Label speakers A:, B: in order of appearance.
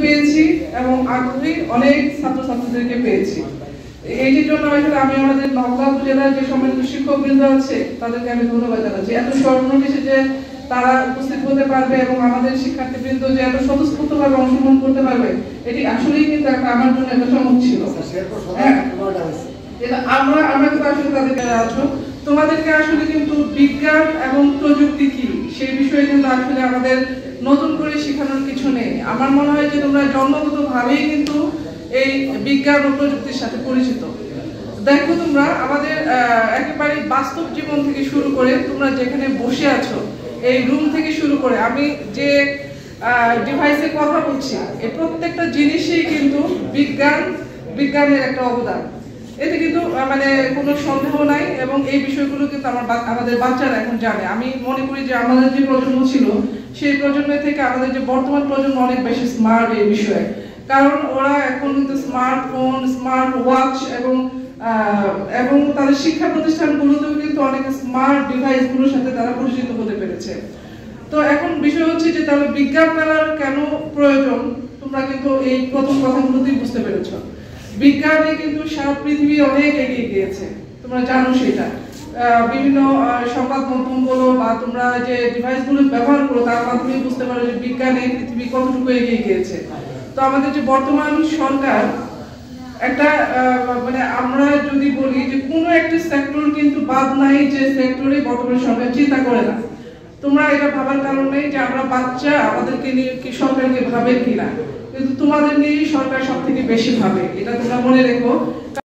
A: পেয়েছি এবং আগ্রহী অনেক ছাত্রছাত্রীদেরকে পেয়েছি। এইটির জন্য আসলে আমি আমাদের নওগাঁ উপজেলার যে সম্মানিত শিক্ষকবৃন্দ আছে তাদেরকে আমি ধন্যবাদ জানাচ্ছি। এত শর্ট নোটিশে যে তারা উপস্থিত হতে পারবে এবং আমাদের শিক্ষার্থীবৃন্দ যে এত স্বতঃস্ফূর্তভাবে অংশগ্রহণ করতে পারবে, এটি আসলেই কিন্তু আমার জন্য একটা চমক ছিল। আমরা কিন্তু আসলে তাদেরকে আছো, তোমাদেরকে আসলে কিন্তু বিজ্ঞান এবং প্রযুক্তি কি সেই বিষয়ে কিন্তু আসলে আমাদের নতুন করে শেখানোর কিছু নেই। আমার মনে হয় যে তোমরা জন্মগতভাবেই কিন্তু এই বিজ্ঞান ও প্রযুক্তির সাথে পরিচিত। দেখো তোমরা আমাদের একেবারে বাস্তব জীবন থেকে শুরু করে তোমরা যেখানে বসে আছো এই রুম থেকে শুরু করে আমি যে ডিভাইসে কথা বলছি, এই প্রত্যেকটা জিনিসই কিন্তু বিজ্ঞানের একটা অবদান। এতে কিন্তু মানে কোনো সন্দেহ নাই এবং এই বিষয়গুলো কিন্তু আমাদের বাচ্চারা এখন জানে। আমি মনে করি যে আমাদের যে প্রজন্ম ছিল সেই প্রজন্ম থেকে আমাদের যে বর্তমান প্রজন্ম অনেক বেশি স্মার্ট এই বিষয়ে, কারণ ওরা এখন কিন্তু স্মার্টফোন, স্মার্ট ওয়াচ এবং তাদের শিক্ষা প্রতিষ্ঠানগুলোতেও কিন্তু অনেক স্মার্ট ডিভাইসগুলোর সাথে তারা পরিচিত হতে পেরেছে। তো এখন বিষয় হচ্ছে যে তাহলে বিজ্ঞান মেলার কেন প্রয়োজন, তোমরা কিন্তু এই প্রথম কথাগুলোতেই বুঝতে পেরেছো। বিজ্ঞানে কিন্তু সারা পৃথিবী অনেক এগিয়ে গিয়েছে, তোমরা জানো সেটা। বিভিন্ন সংবাদ মাধ্যম বলো বা তোমরা যে ডিভাইসগুলো ব্যবহার করো তার মাধ্যমে বুঝতে পারো যে বিজ্ঞানে পৃথিবী কতটুকু এগিয়ে গিয়েছে। তো আমাদের যে বর্তমান সরকার একটা মানে আমরা যদি বলি যে কোনো একটা সেক্টর কিন্তু বাদ নাই যে সেক্টরে বর্তমান সরকার চিন্তা করে না। তোমরা এটা ভাবার কারণ নেই যে আমরা বাচ্চা আমাদেরকে নিয়ে কি সরকারকে ভাবে কিনা, কিন্তু তোমাদের নিয়েই সরকার সব থেকে বেশি ভাবে, এটা তোমরা মনে রেখো।